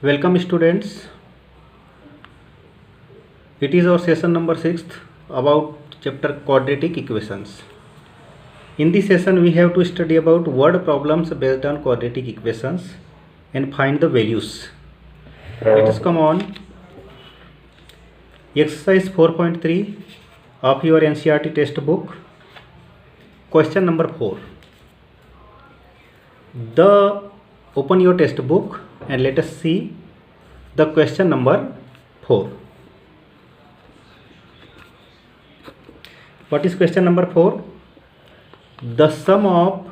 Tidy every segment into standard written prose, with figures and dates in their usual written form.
Welcome students. It is our session number 6th about chapter quadratic equations. In this session we have to study about word problems based on quadratic equations and find the values. Let us come on exercise 4.3 of your NCERT textbook. Question number 4. Open your textbook and let us see the question number 4. What is question number 4? The sum of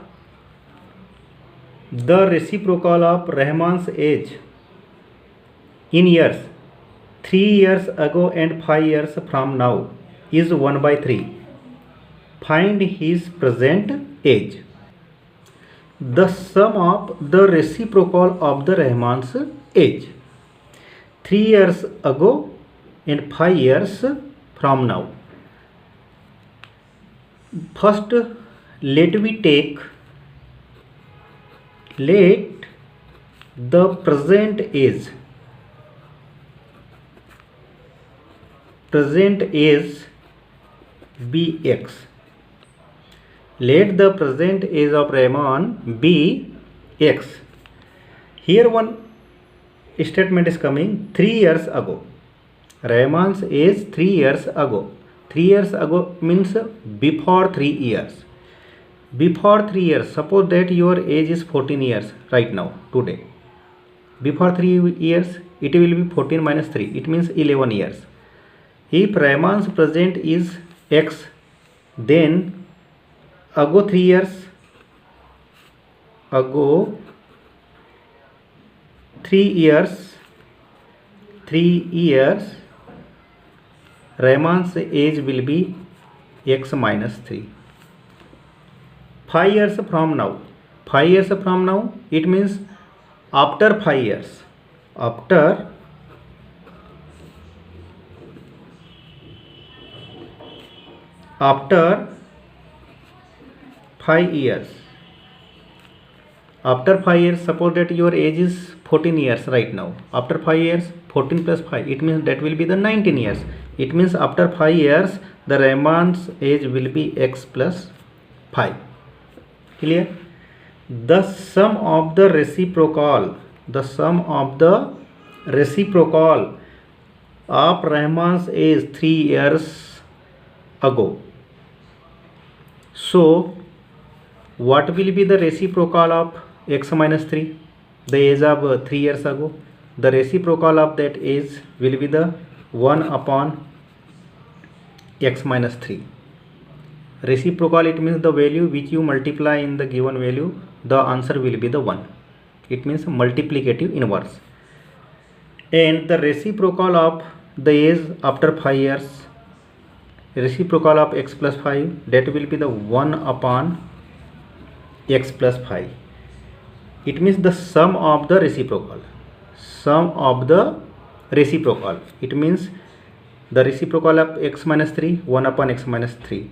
the reciprocal of Rahman's age in years 3 years ago and 5 years from now is 1/3. Find his present age. The sum of the reciprocal of the Rahman's age 3 years ago and 5 years from now. First, let the present age be x. Let the present age of Rahman be x. Here one statement is coming 3 years ago. Rahman's age 3 years ago. 3 years ago means before 3 years. Before 3 years, suppose that your age is 14 years right now, today. Before 3 years, it will be 14 minus 3. It means 11 years. If Rahman's present is x, then ago 3 years, Rahman's age will be x minus 3. 5 years from now, it means after 5 years. After 5 years. After 5 years, suppose that your age is 14 years right now. After 5 years, 14 plus 5, it means that will be the 19 years. It means after 5 years, the Rahman's age will be x plus 5. Clear? The sum of the reciprocal of Rahman's age 3 years ago. So, what will be the reciprocal of x minus 3? The age of 3 years ago. The reciprocal of that age will be the 1 upon x minus 3. Reciprocal, it means the value which you multiply in the given value, the answer will be the 1. It means multiplicative inverse. And the reciprocal of the age after 5 years, reciprocal of x plus 5, that will be the 1 upon x plus 5. It means the sum of the reciprocal. It means the reciprocal of x minus 3, 1 upon x minus 3,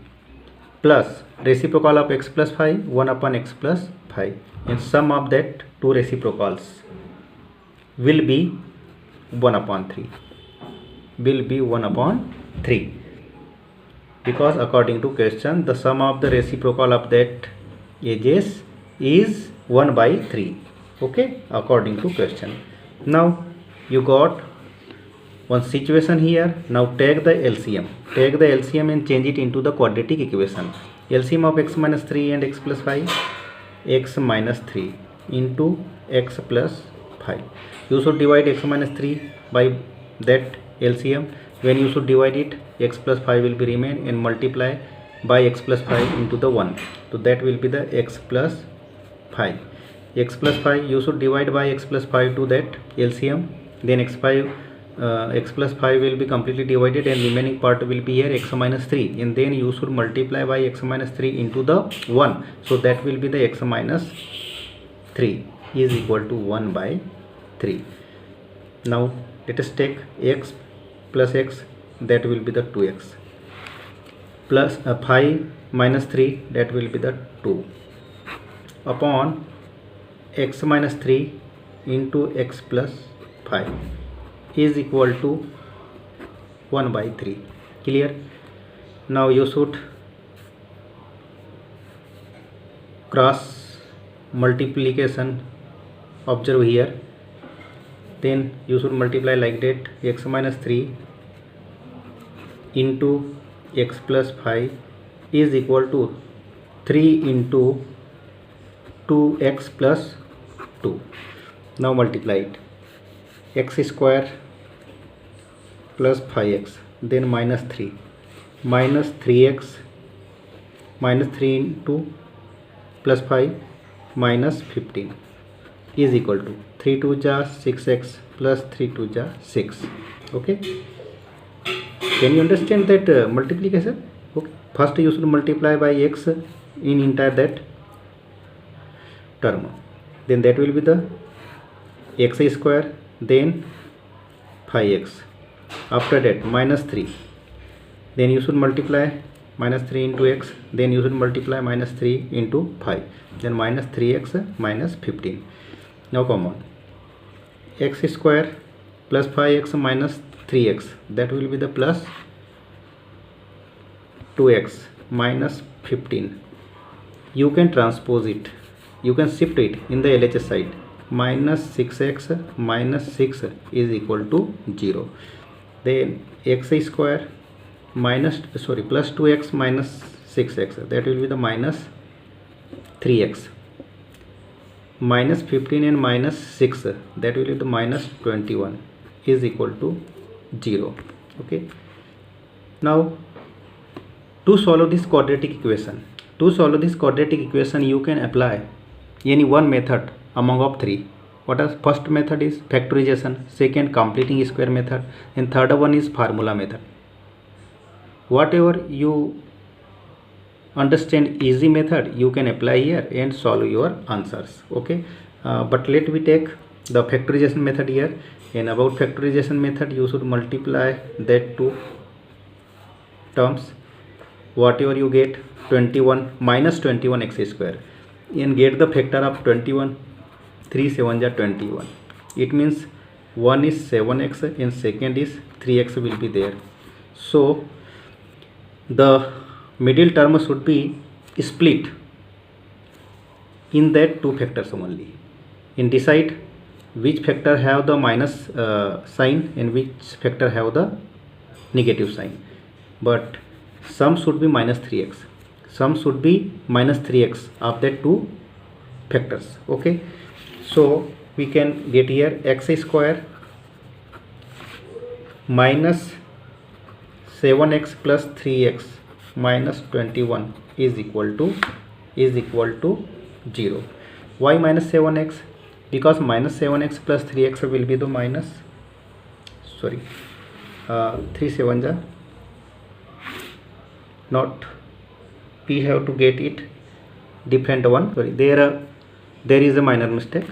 plus reciprocal of x plus 5, 1 upon x plus 5. And sum of that two reciprocals will be 1 upon 3. Because according to question, the sum of the reciprocal of that ages is 1/3. Okay, according to question. Now you got one situation here. Now take the LCM. And change it into the quadratic equation. LCM of x minus 3 and x plus 5. X minus 3 into x plus 5. You should divide x minus 3 by that LCM. When you should divide it, x plus 5 will be remain and multiply by x plus 5 into the 1. So that will be the x plus 5. X plus 5 you should divide by x plus 5 to that LCM. Then x plus 5 will be completely divided and remaining part will be here x minus 3. And then you should multiply by x minus 3 into the 1. So that will be the x minus 3 is equal to 1/3. Now let us take x plus x, that will be the 2x, plus 5 minus 3, that will be the 2, upon x minus 3 into x plus 5 is equal to 1 by 3. Clear? Now you should cross multiplication observe here. Then you should multiply like that. X minus 3 into x plus 5 is equal to 3 into 2x plus 2. Now multiply it. X square plus 5x, then minus 3, minus 3x, minus 3 into plus 5 minus 15 is equal to 3 2 ja 6x plus 3 2 ja 6. Okay, can you understand that multiplication? Okay, first you should multiply by x in entire that term, then that will be the x square, then 5x. After that minus 3, then you should multiply minus 3 into x, then you should multiply minus 3 into 5, then minus 3x minus 15. Now come on, x square plus 5x minus 3x, that will be the plus 2x minus 15. You can transpose it, you can shift it in the LHS side. Minus 6x minus 6 is equal to 0. Then x square minus plus 2x minus 6x, that will be the minus 3x, minus 15 and minus 6, that will be the minus 21 is equal to 0. Okay, now to solve this quadratic equation, you can apply any one method among of three. What is first method is factorization, second completing square method, and third one is formula method. Whatever you understand easy method, you can apply here and solve your answers. Okay, but let me take the factorization method here. And about factorization method, you should multiply that two terms. Whatever you get 21 minus 21 x square, and get the factor of 21. 3 7 ja 21. It means one is 7x and second is 3x will be there. So the middle term should be split in that two factors only, and decide which factor have the minus sign and which factor have the negative sign. But sum should be minus 3x, sum should be minus 3x of that two factors. Okay, so we can get here x square minus 7x plus 3x minus 21 is equal to 0. Why minus 7x? Because minus 7x plus 3x will be the minus 3 7 ja not, we have to get it different one. Sorry, there is a minor mistake.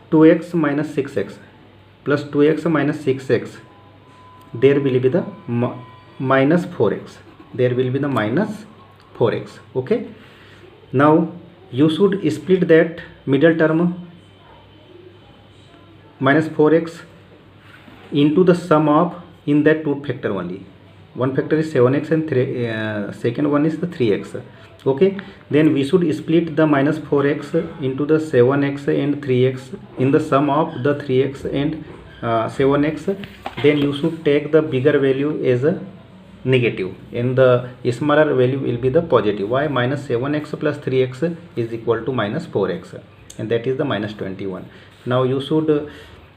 2x minus 6x plus 2x minus 6x, there will be the minus 4x, there will be the minus 4x. Okay, now you should split that middle term minus 4x into the sum of in that two factor only. One factor is 7x and second one is the 3x. Okay, then we should split the minus 4x into the 7x and 3x in the sum of the 3x and 7x. Then you should take the bigger value as a negative and the smaller value will be the positive. Why? Minus 7x plus 3x is equal to minus 4x, and that is the minus 21. Now you should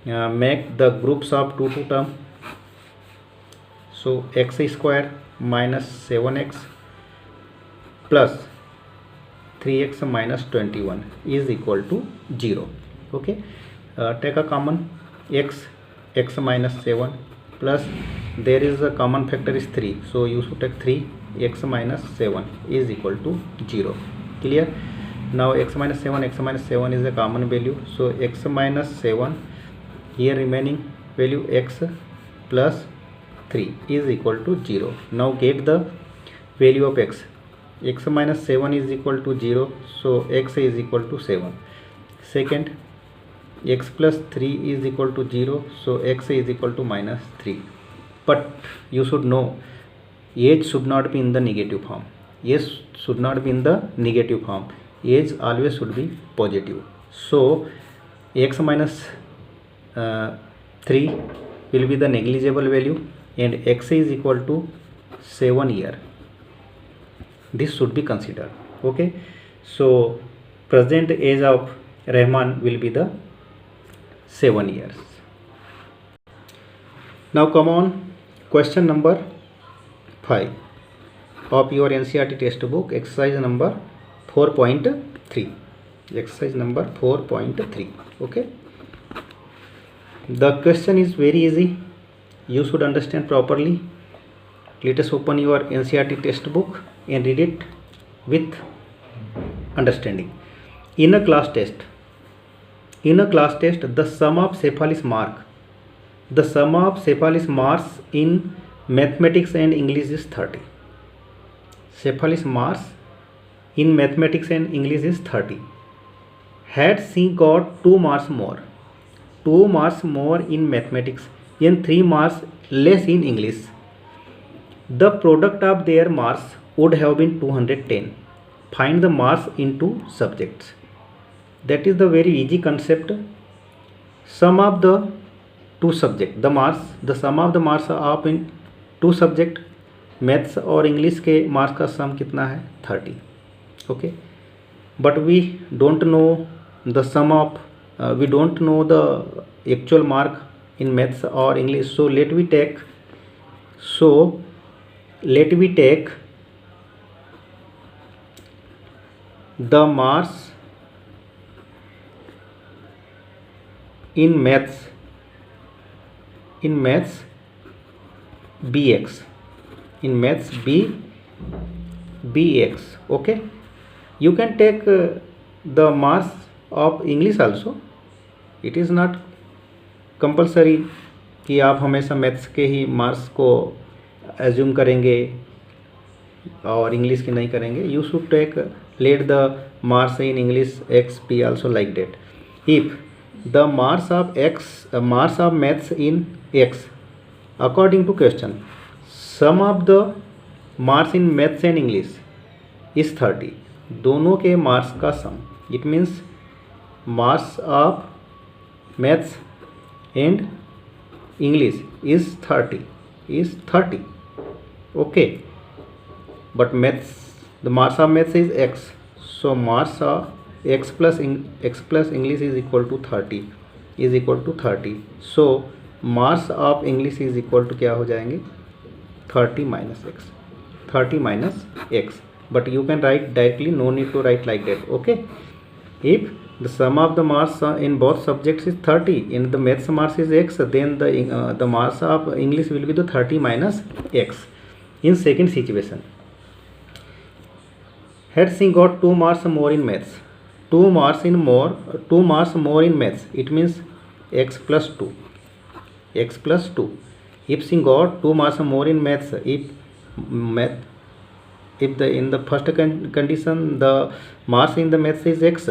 make the groups of two term. So x square minus 7x plus 3x minus 21 is equal to 0. Okay, take a common x minus 7 plus there is a common factor is 3, so you should take 3 x minus 7 is equal to 0. Clear? Now x minus 7 is a common value, so x minus 7 here remaining value x plus 3 is equal to 0. Now get the value of x minus 7 is equal to 0, so x is equal to 7. Second, x plus 3 is equal to 0, so x is equal to minus 3. But you should know age should not be in the negative form. Age should not be in the negative form. Age always should be positive. So x minus 3 will be the negligible value and x is equal to 7 year. This should be considered. Okay, so present age of Rahman will be the 7 years. Now come on, question number 5 of your NCERT textbook, exercise number 4.3. Exercise number 4.3. Okay, the question is very easy. You should understand properly. Let us open your NCERT textbook and read it with understanding. In a class test, the sum of Cephal's marks in mathematics and English is 30. Cephal's marks in mathematics and English is 30. Had she got 2 marks more in mathematics and 3 marks less in English, the product of their marks would have been 210. Find the marks in 2 subjects. That is the very easy concept. Sum of the 2 subject, the sum of the marks of in 2 subject, maths और English के marks का sum कितना है 30. Okay, but we don't know the sum of we don't know the actual mark in maths और English. So let we take the marks in maths bx, in maths bx. Okay, you can take the marks of English also. It is not compulsory कि आप हमेशा maths के ही marks को assume करेंगे और English की नहीं करेंगे. You should take let the marks in English X B also like that. If the marks of maths in x, according to question, sum of the marks in maths and English is 30. दोनों के marks का sum, it means marks of maths and English is 30. Okay, but maths, the marks of maths is x, so marks of x plus English is equal to 30. So marks of English is equal to क्या हो जाएंगे 30 minus x. But you can write directly, no need to write like that. Okay, if the sum of the marks in both subjects is 30 and the maths marks is x, then the marks of English will be the 30 minus x. In second situation, had she got 2 marks more in maths, 2 marks more in maths, it means x plus 2. If she got 2 marks more in maths, in the first condition the marks in the maths is x,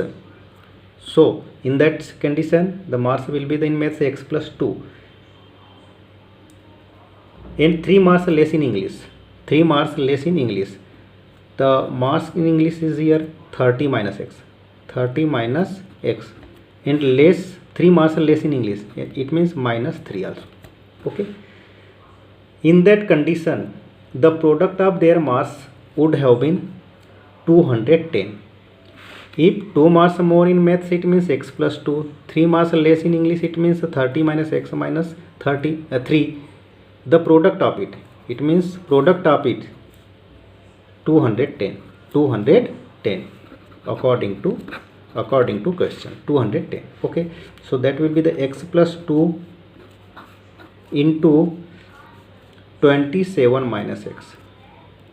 so in that condition the marks will be in maths x plus 2, and 3 marks less in English. The marks in English is here 30 minus x, and less 3 marks less in English, it means minus 3 also. Okay, in that condition the product of their marks would have been 210. If 2 marks more in maths, it means x plus 2, 3 marks less in English, it means 30 minus x minus 3. The product of it, it means product of it 210 according to question, 210. Okay, so that will be the x plus 2 into 27 minus x,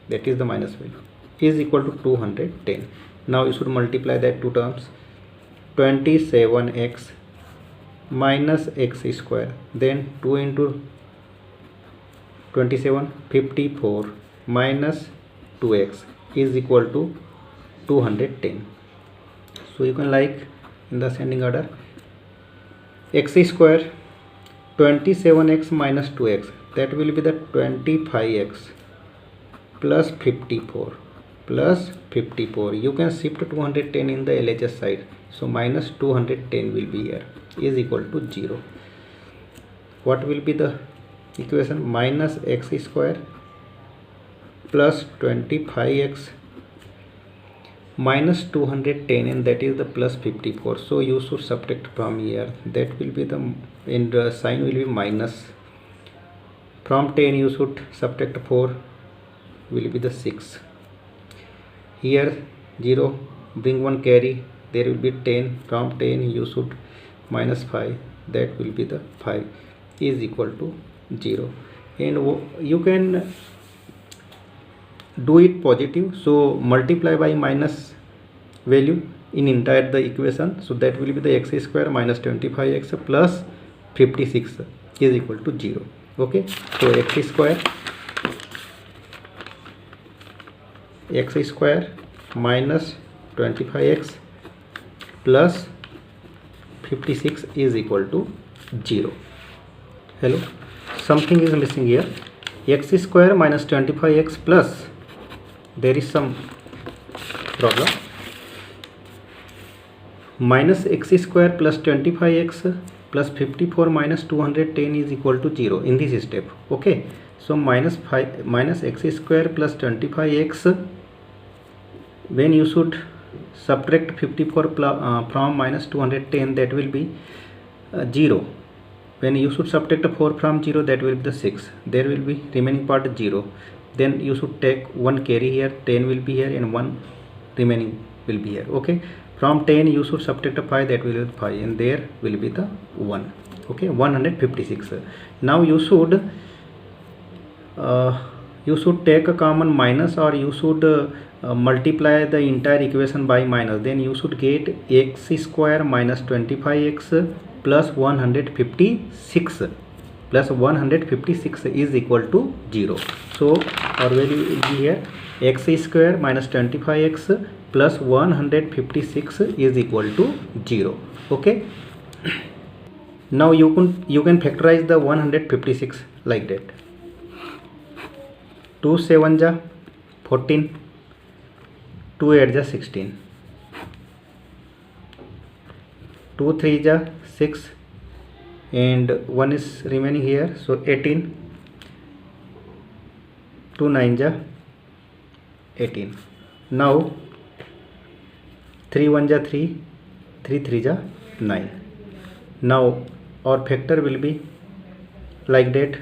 that is the minus value, is equal to 210. Now you should multiply that two terms, 27x minus x square, then 2 into 27, 54 minus 2x is equal to 210. So you can like in the ascending order x square 27x minus 2x, that will be the 25x plus 54 plus 54. You can shift 210 in the LHS side, so minus 210 will be here, is equal to 0. What will be the equation? Minus x square plus 25x minus 210, and that is the plus 54. So you should subtract from here, that will be the, in the sign will be minus. From 10 you should subtract 4, will be the 6. Here 0, bring 1 carry, there will be 10. From 10 you should minus 5, that will be the 5, is equal to 0. And you can do it positive, so multiply by minus value in entire the equation, so that will be the x square minus 25x plus 56 is equal to 0. Okay, so x square minus 25x plus 56 is equal to 0. Hello, something is missing here. X square minus 25x plus, there is some problem, minus x square plus 25x plus 54 minus 210 is equal to 0 in this step. Okay, so minus x square plus 25x, when you should subtract 54 from minus 210, that will be 0. When you should subtract 4 from 0, that will be the 6. There will be remaining part 0. Then you should take 1 carry here, 10 will be here, and 1 remaining will be here. Okay, from 10 you should subtract 5, that will be 5, and there will be the 1. Okay, 156. Now you should take a common minus, or you should multiply the entire equation by minus. Then you should get x square minus 25x plus 156 is equal to 0. So our value will be here, x square minus 25x plus 156 is equal to 0. Okay, now you can factorize the 156 like that. 2 7 ja 14, 2 8 ja 16, 2 3 ja 6, and 1 is remaining here, so 18, 2 9 ja 18. Now 3 1 ja 3, 3 3 ja 9. Now our factor will be like that,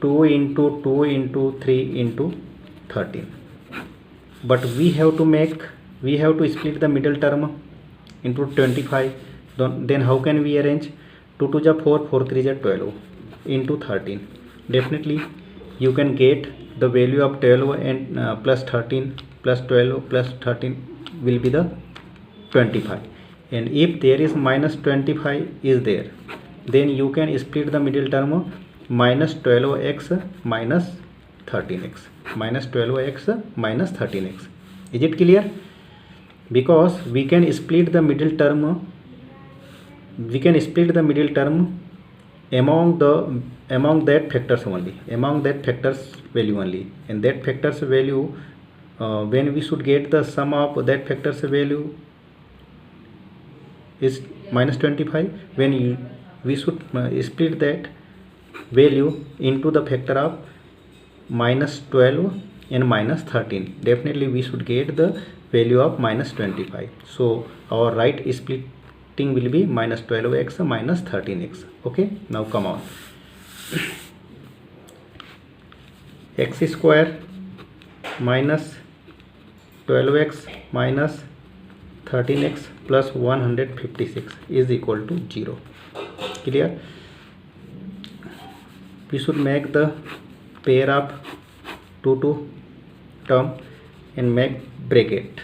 2 into 2 into 3 into 13. But we have to split the middle term into 25. Then how can we arrange? 2 2 ja 4, 4 3 ja 12 into 13. Definitely you can get the value of 12 and plus 13 plus 12 plus 13 will be the 25. And if there is minus 25 is there, then you can split the middle term, minus 12x minus 13x, minus 12x minus 13x. Is it clear? Because we can split the middle term among that factors only, among that factors value only, and that factors value, when we should get the sum of that factors value is minus 25, when we should split that value into the factor of minus 12 and minus 13, definitely we should get the value of minus 25. So our right splitting will be minus 12x minus 13x. Okay, now come on. X square minus 12x minus 13x plus 156 is equal to 0. Clear? We should make the pair of 2 term and make bracket.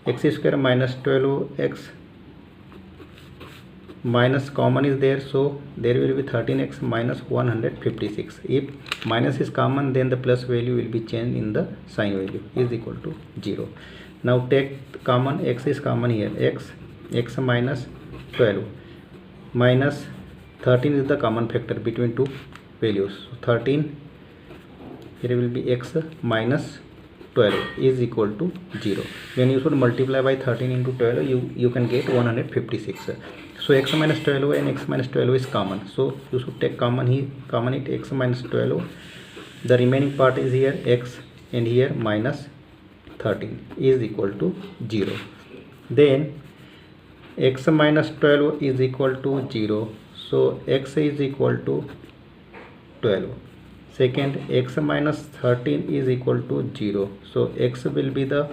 X square minus 12x minus common is there, so there will be 13x minus 156. If minus is common, then the plus value will be changed in the sign value, is equal to 0. Now take common, x is common here, x minus 12 minus 13 is the common factor between two values. So 13, here will be x minus 12 is equal to 0. When you should multiply by 13 into 12, you can get 156. So x minus 12 and x minus 12 is common. So you should take common it x minus 12. The remaining part is here x, and here minus 13 is equal to 0. Then x minus 12 is equal to 0. So x is equal to 12. Second, x minus 13 is equal to 0. So x will be the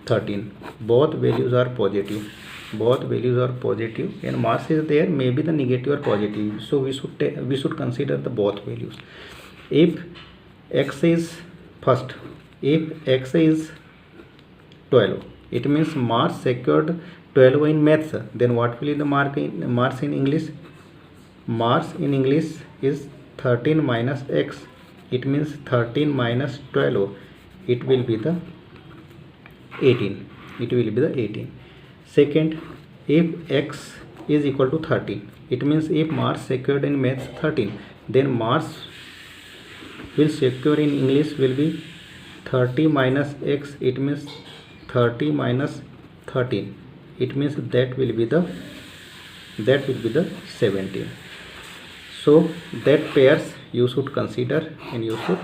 13. Both values are positive. Both values are positive, and mass is there, maybe the negative or positive. So we should consider the both values. If x is first, if x is 12, it means Mars secured 12 in maths. Then what will be the Mars in English? Mars in English is 13 minus x. It means 13 minus 12. It will be the 18. It will be the 18. Second, if x is equal to 13, it means if Mars secured in maths 13, then Mars will secure in English will be 30 minus x. It means 30 minus 13. It means that will be the 17. So that pairs you should consider and you should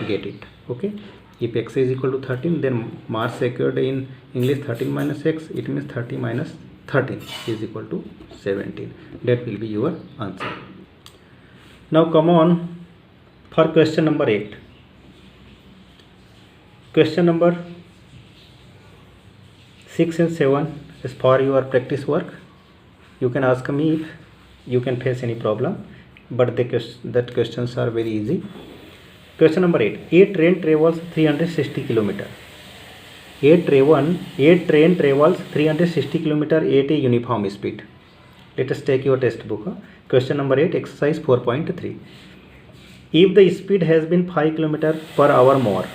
get it. Okay, if x is equal to 13, then Mars secured in English 13 minus x. It means 30 minus 13 is equal to 17. That will be your answer. Now come on for question number 8. Question number 6 and 7 is for your practice work. You can ask me if you can face any problem, but that questions are very easy. Question number 8. A train travels 360 km. A train travels 360 km at a uniform speed. Let us take your textbook. Question number 8, exercise 4.3. If the speed has been 5 km per hour more,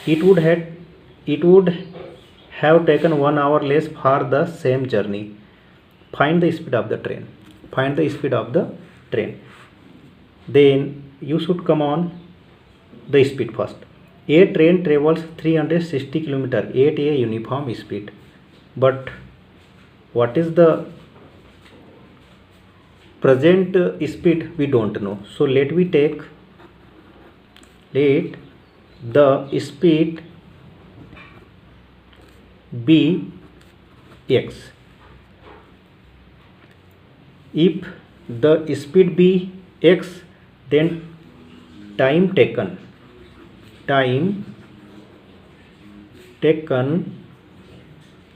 it would have taken 1 hour less for the same journey. Find the speed of the train. Find the speed of the train. Then you should come on the speed first. A train travels 360 km at a uniform speed. But what is the present speed? We don't know. So let the speed be x. If the speed be x, then time taken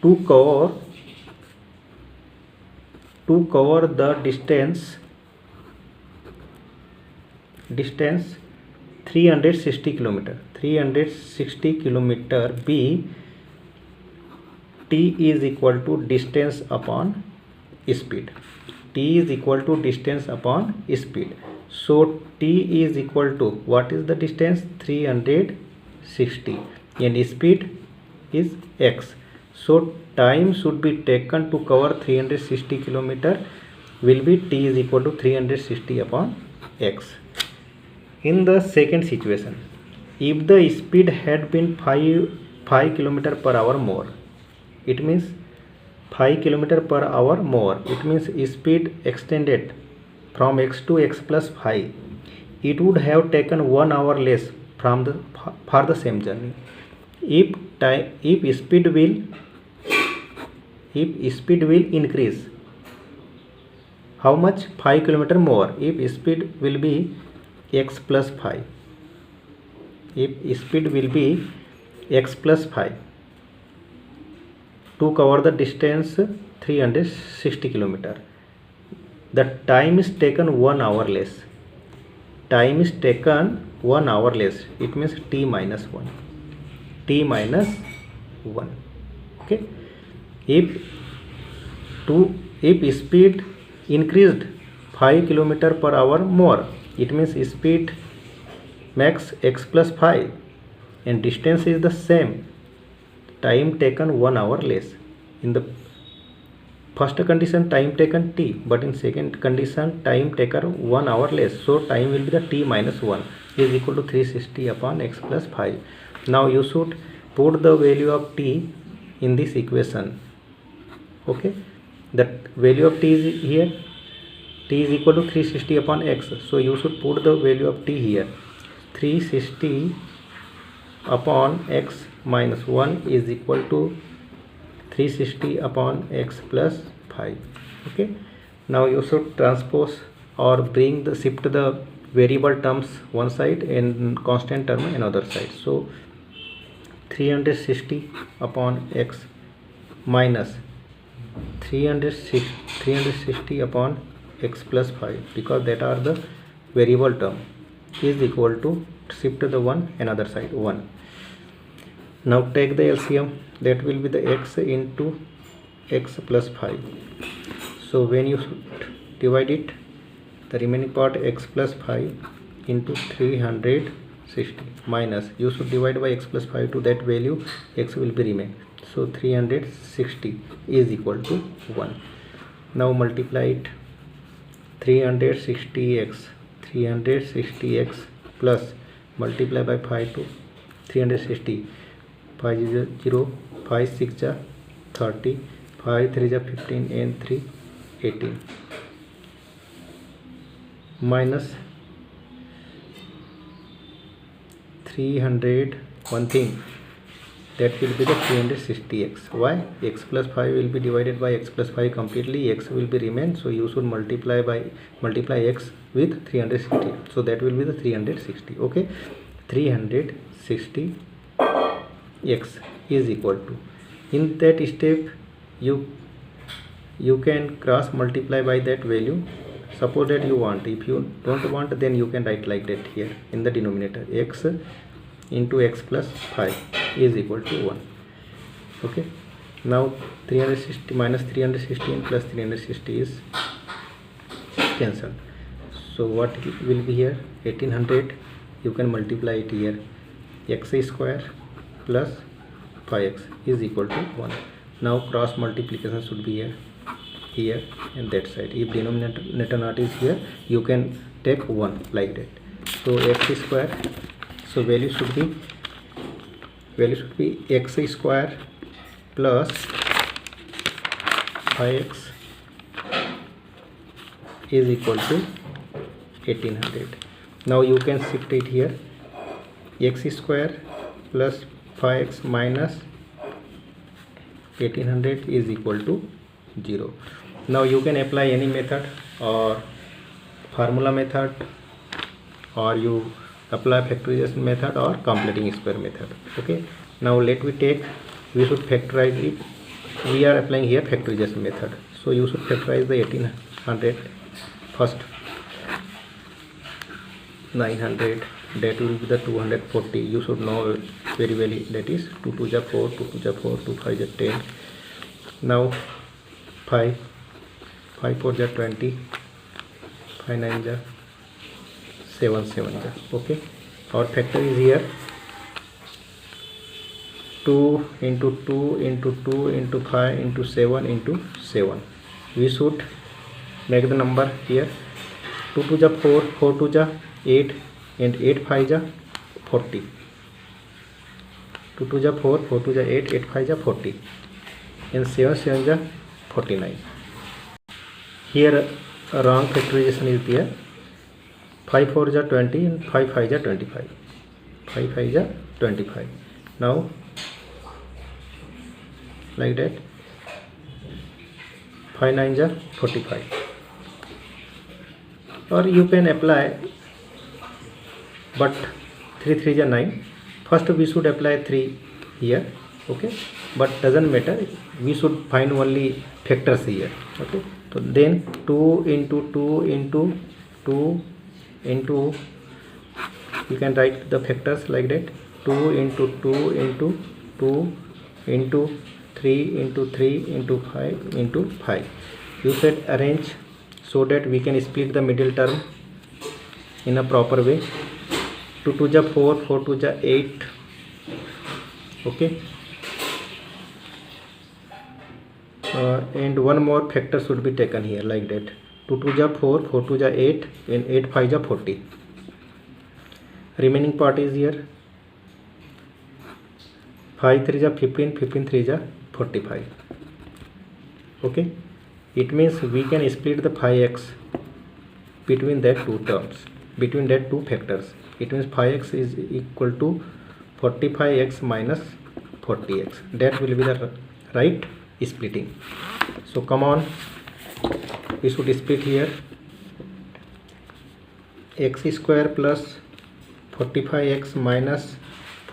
to cover the distance 360 km be t is equal to distance upon speed. T is equal to distance upon speed. So t is equal to, what is the distance? 360, and speed is x. So time should be taken to cover 360 km will be t is equal to 360 upon x. In the second situation, if the speed had been 5 km per hour more, it means 5 km per hour more, it means speed extended from x to x plus 5. It would have taken 1 hour less for the same journey. If speed will increase, how much? 5 km more. If speed will be x plus 5, if speed will be x plus 5 to cover the distance 360 km, the time is taken 1 hour less. Time is taken 1 hour less. It means t minus 1. T minus 1. Okay. If speed increased 5 km per hour more, it means speed max x plus 5 and distance is the same. Time taken 1 hour less. In the first condition time taken t, but in second condition time taken 1 hour less, so time will be the t minus 1 is equal to 360 upon x plus 5. Now you should put the value of t in this equation. Okay, the value of t is here, t is equal to 360 upon x, so you should put the value of t here. 360 upon x minus 1 is equal to 360 upon x plus 5. Okay, now you should transpose or shift the variable terms one side and constant term another side. So 360 upon x minus 360 upon x plus 5, because that are the variable term, is equal to shift the one another side 1. Now take the LCM, that will be the x into x plus 5. So when you divide it, the remaining part x plus 5 into 360 minus, you should divide by x plus 5 to that value, x will be remain. So 360 is equal to 1. Now multiply it, 360x plus multiply by 5 to 360, 5 is 0, 5 6 is 30, 5 3 is 15 and 3 18, minus 300 one thing, that will be the 360x. Why? X plus 5 will be divided by x plus 5 completely, x will be remain, so you should multiply x with 360, so that will be the 360. Okay, 360 x is equal to, in that step you can cross multiply by that value. Suppose that you want, if you don't want, then you can write like that here in the denominator, x into x plus 5 is equal to 1. Okay, now 360 minus 316 plus 360 is cancelled, so what will be here, 1800, you can multiply it here, x square plus 5x is equal to 1. Now cross multiplication should be here and that side. If denominator not is here, you can take 1 like that. So x square, so value should be x square plus 5x is equal to 1800. Now you can shift it here, x square plus 5x minus 1800 is equal to 0. Now you can apply any method or formula method, or you apply factorization method or completing square method. Okay, now we should factorize it. We are applying here factorization method, so you should factorize the 1800 first, 900, that will be the 240. You should know very well, that is 2 2 is 4, 2 2 is 4, 2 5 is 10. Now 5 4 is 20, 5 9 is 7 7 is. Okay, our factor is here 2 into 2 into 2 into 5 into 7 into 7. We should make the number here, 2 2 is 4, 4 2 is 8 and 8 5 is 40. 2 2 is 4, 4 2 is 8, 8 5 is 40 and 7 7 is 49. Here a wrong factorization is there, 5 4 is 20 and 5 5 is 25, 5 5 is 25. Now like that, 5 9 is 45, or you can apply, but 3 3 is 9. First we should apply 3 here. Okay, but doesn't matter, we should find only factors here. Okay, so then 2 into 2 into 2 into, you can write the factors like that, 2 into 2 into 2 into 3 into 3 into 5 into 5. You should arrange so that we can split the middle term in a proper way. 2 2 is 4, 4 2 is 8. Okay, and one more factor should be taken here, like that. 2 2 ja 4, 4 2 ja 8, and 8 5 ja 40. Remaining part is here 5 3 ja 15, 15 3 ja 45. Okay, it means we can split the 5x between that two terms, between that two factors. It means 5x is equal to 45x minus 40x. That will be the right splitting. So come on, we should split here. X square plus 45x minus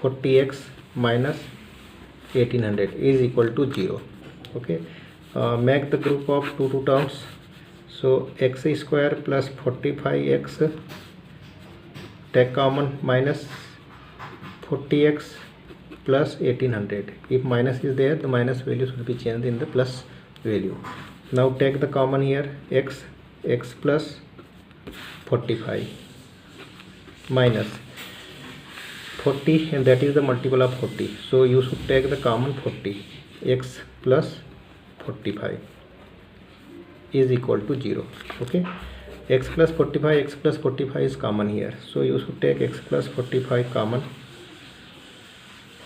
40x minus 1800 is equal to 0. Okay, make the group of two terms. So x square plus 45x, take common, minus 40x plus 1800. If minus is there, the minus value should be changed in the plus value. Now take the common here, x plus 45 minus 40, and that is the multiple of 40. So you should take the common 40. X plus 45 is equal to 0. Okay, x plus 45, x plus 45 is common here, so you should take x plus 45 common.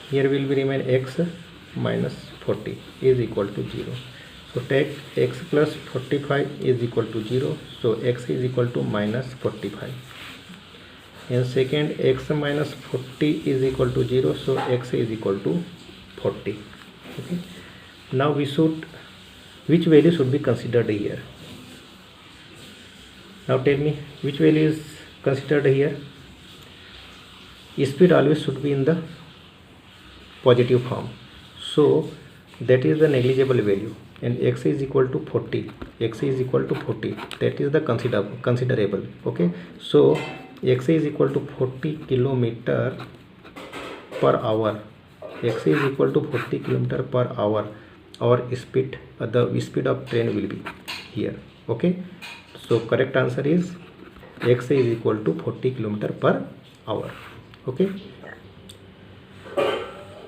Here will be remain x minus 40 is equal to 0. So take x plus 45 is equal to 0, so x is equal to minus 45, and second x minus 40 is equal to 0, so x is equal to 40. Okay, now we should, which value should be considered here? Now tell me which value is considered here. Speed always should be in the positive form, so that is the negligible value, and x is equal to 40. X is equal to 40, that is the considerable. Okay, so x is equal to 40 kilometer per hour. X is equal to 40 kilometer per hour. Our speed, the speed of train will be here. Okay, so correct answer is x is equal to 40 kilometer per hour. Okay,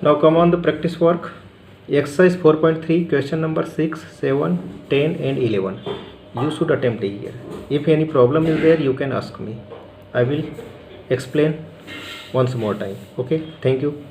now come on the practice work. Exercise 4.3, question number 6, 7, 10 and 11. You should attempt here. If any problem is there, you can ask me. I will explain once more time. Okay, thank you.